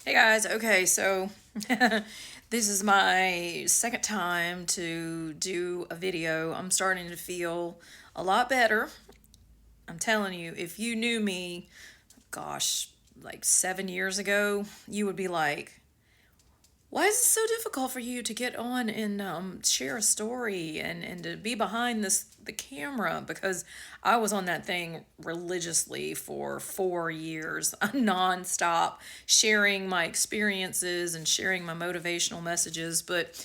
Hey guys, okay, so this is my second time to do a video. I'm starting to feel a lot better. I'm telling you, if you knew me, gosh, like 7 years ago, you would be like, why is it so difficult for you to get on and share a story and to be behind the camera? Because I was on that thing religiously for 4 years, nonstop, sharing my experiences and sharing my motivational messages. But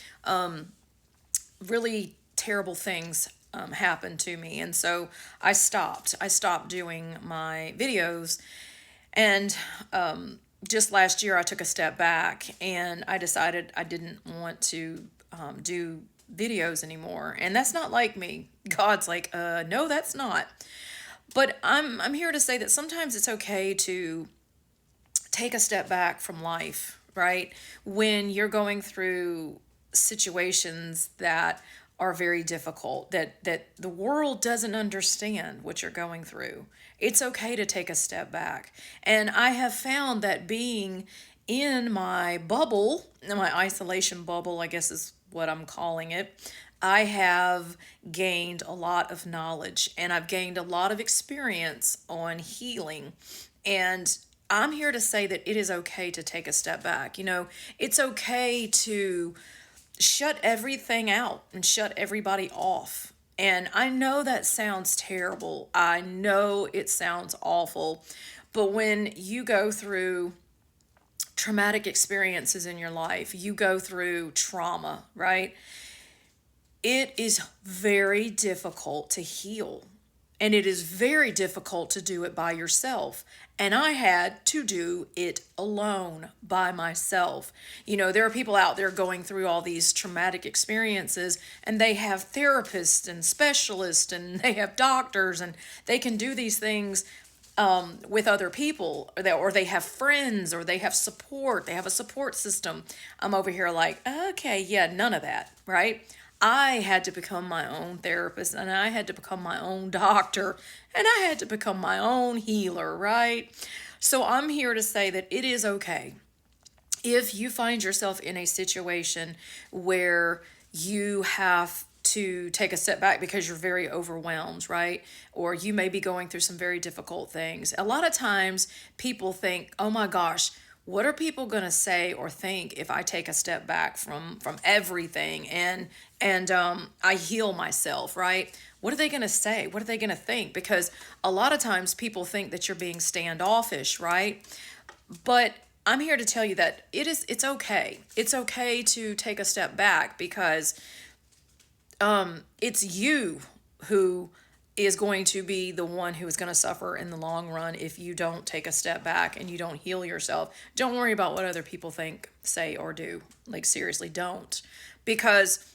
really terrible things happened to me, and so I stopped. I stopped doing my videos, and just last year, I took a step back and I decided I didn't want to do videos anymore. And that's not like me. God's like, no, that's not. But I'm here to say that sometimes it's okay to take a step back from life, right? When you're going through situations that are very difficult, that the world doesn't understand what you're going through. It's okay to take a step back. And I have found that being in my bubble, my isolation bubble, I guess is what I'm calling it, I have gained a lot of knowledge and I've gained a lot of experience on healing. And I'm here to say that it is okay to take a step back. It's okay to shut everything out and shut everybody off. And I know that sounds terrible. I know it sounds awful. But when you go through traumatic experiences in your life, you go through trauma, right? It is very difficult to heal. And it is very difficult to do it by yourself. And I had to do it alone by myself. There are people out there going through all these traumatic experiences, and they have therapists and specialists, and they have doctors, and they can do these things with other people, or they have friends, or they have support. They have a support system. I'm over here like, okay, yeah, none of that, right? I had to become my own therapist, and I had to become my own doctor, and I had to become my own healer, right? So I'm here to say that it is okay if you find yourself in a situation where you have to take a step back because you're very overwhelmed, right? Or you may be going through some very difficult things. A lot of times people think, "Oh my gosh, what are people going to say or think if I take a step back from everything and I heal myself, right? What are they going to say? What are they going to think?" Because a lot of times people think that you're being standoffish, right? But I'm here to tell you that it's okay. It's okay to take a step back because it's you who is going to be the one who is going to suffer in the long run if you don't take a step back and you don't heal yourself. Don't worry about what other people think, say, or do. Like, seriously, don't. Because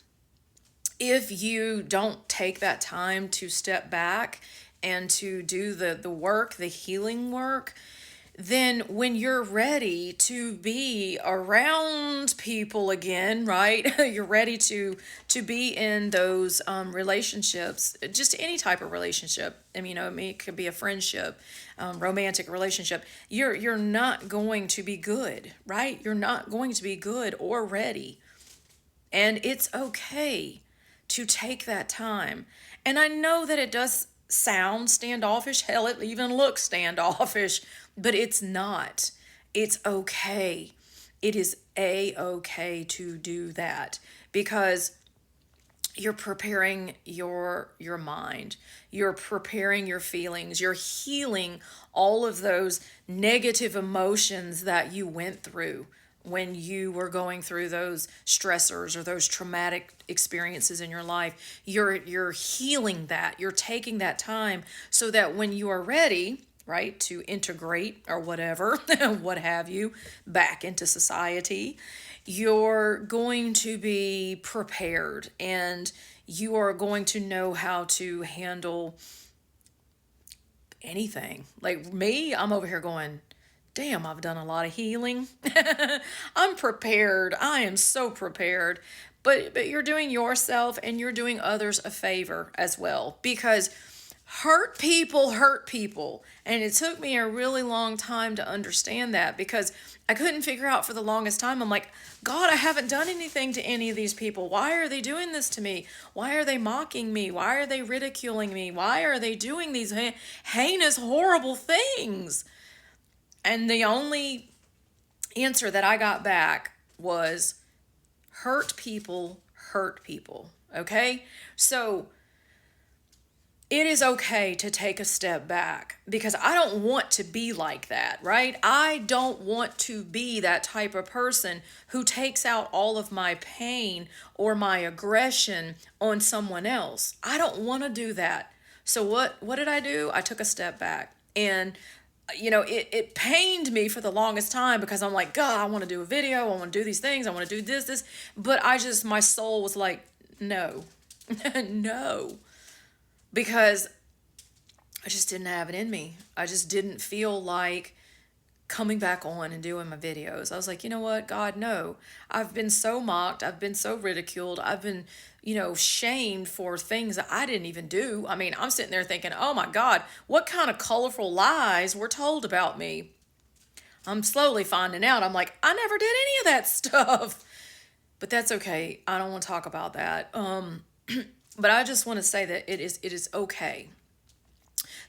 if you don't take that time to step back and to do the work, the healing work, then when you're ready to be around people again, right? You're ready to be in those relationships, just any type of relationship. I mean, it could be a friendship, romantic relationship. You're not going to be good, right? You're not going to be good or ready, and it's okay to take that time. And I know that it does sound standoffish. Hell, it even looks standoffish, but it's not. It's okay. It is okay to do that because you're preparing your mind, you're preparing your feelings, you're healing all of those negative emotions that you went through when you were going through those stressors or those traumatic experiences in your life. You're healing that. You're taking that time so that when you are ready, right, to integrate or whatever, what have you, back into society, you're going to be prepared and you are going to know how to handle anything. Like me, I'm over here going, damn, I've done a lot of healing. I'm prepared. I am so prepared. But you're doing yourself and you're doing others a favor as well because hurt people. And it took me a really long time to understand that because I couldn't figure out for the longest time. I'm like, God, I haven't done anything to any of these people. Why are they doing this to me? Why are they mocking me? Why are they ridiculing me? Why are they doing these heinous, horrible things? And the only answer that I got back was hurt people hurt people. Okay? So it is okay to take a step back because I don't want to be like that, right? I don't want to be that type of person who takes out all of my pain or my aggression on someone else. I don't want to do that. So what did I do? I took a step back. And it pained me for the longest time because I'm like, God, I want to do a video. I want to do these things. I want to do this. But my soul was like, no, no, because I just didn't have it in me. I just didn't feel like coming back on and doing my videos. I was like, you know what, God, no. I've been so mocked. I've been so ridiculed. I've been, shamed for things that I didn't even do. I mean, I'm sitting there thinking, oh my God, what kind of colorful lies were told about me? I'm slowly finding out. I'm like, I never did any of that stuff. But that's okay. I don't want to talk about that. But I just want to say that it is okay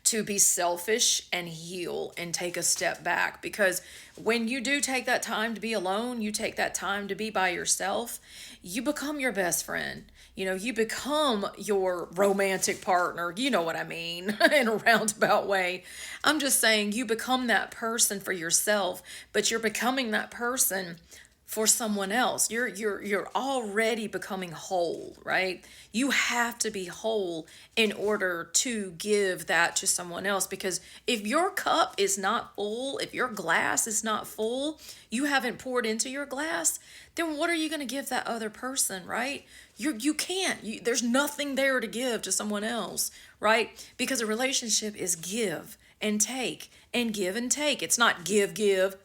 to be selfish and heal and take a step back, because when you do take that time to be alone, you take that time to be by yourself, you become your best friend. You become your romantic partner. You know what I mean? In a roundabout way. I'm just saying you become that person for yourself, but you're becoming that person for someone else. You're already becoming whole, right? You have to be whole in order to give that to someone else, because if your cup is not full, if your glass is not full, you haven't poured into your glass, then what are you going to give that other person, right? You can't. There's nothing there to give to someone else, right? Because a relationship is give and take and give and take. It's not give,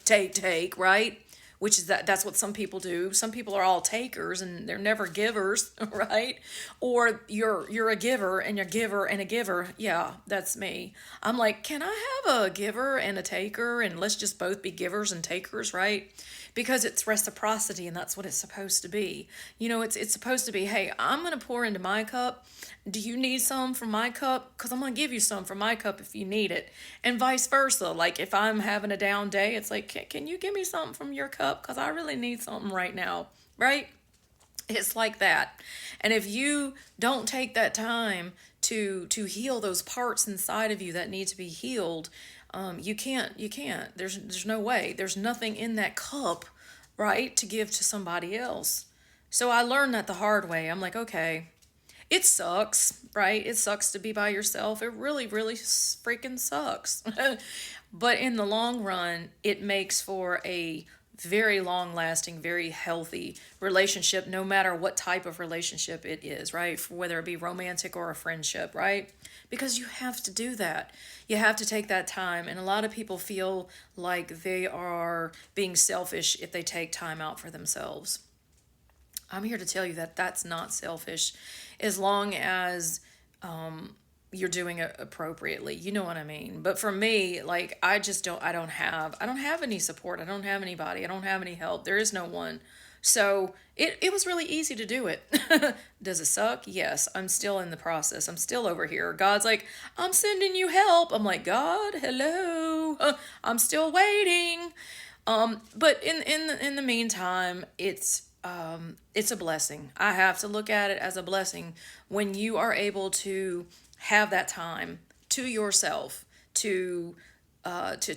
take, right? Which is that's what some people do. Some people are all takers and they're never givers, right? Or you're a giver and you're a giver and a giver. Yeah, that's me. I'm like, can I have a giver and a taker, and let's just both be givers and takers, right? Because it's reciprocity, and that's what it's supposed to be. It's supposed to be, hey, I'm going to pour into my cup. Do you need some from my cup? Because I'm going to give you some from my cup if you need it. And vice versa. Like if I'm having a down day, it's like, can you give me something from your cup? Because I really need something right now, right? It's like that. And if you don't take that time to heal those parts inside of you that need to be healed, you can't. There's no way. There's nothing in that cup, right, to give to somebody else. So I learned that the hard way. I'm like, okay, it sucks, right? It sucks to be by yourself. It really, really freaking sucks. But in the long run, it makes for a very long lasting, very healthy relationship, no matter what type of relationship it is, right? Whether it be romantic or a friendship, right? Because you have to do that. You have to take that time. And a lot of people feel like they are being selfish if they take time out for themselves. I'm here to tell you that that's not selfish, as long as you're doing it appropriately. You know what I mean? But for me, like I don't have any support. I don't have anybody. I don't have any help. There is no one. So it was really easy to do it. Does it suck? Yes. I'm still in the process. I'm still over here. God's like, I'm sending you help. I'm like, God, hello. I'm still waiting. But in the meantime, it's a blessing. I have to look at it as a blessing when you are able to have that time to yourself to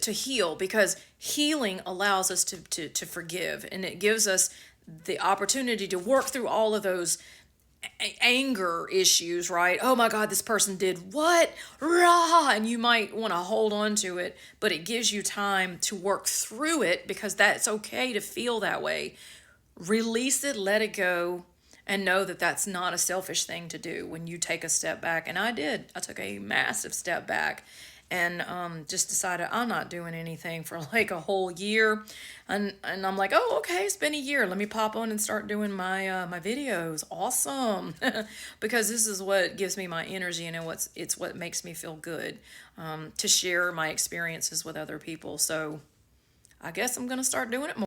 heal, because healing allows us to forgive, and it gives us the opportunity to work through all of those anger issues, right? Oh my God, this person did what? Rah! And you might want to hold on to it, but it gives you time to work through it, because that's okay to feel that way. Release it, let it go, and know that that's not a selfish thing to do when you take a step back. And I did. I took a massive step back and just decided I'm not doing anything for like a whole year. And I'm like, oh, okay, it's been a year. Let me pop on and start doing my videos. Awesome. Because this is what gives me my energy, and it's what makes me feel good, to share my experiences with other people. So I guess I'm going to start doing it more.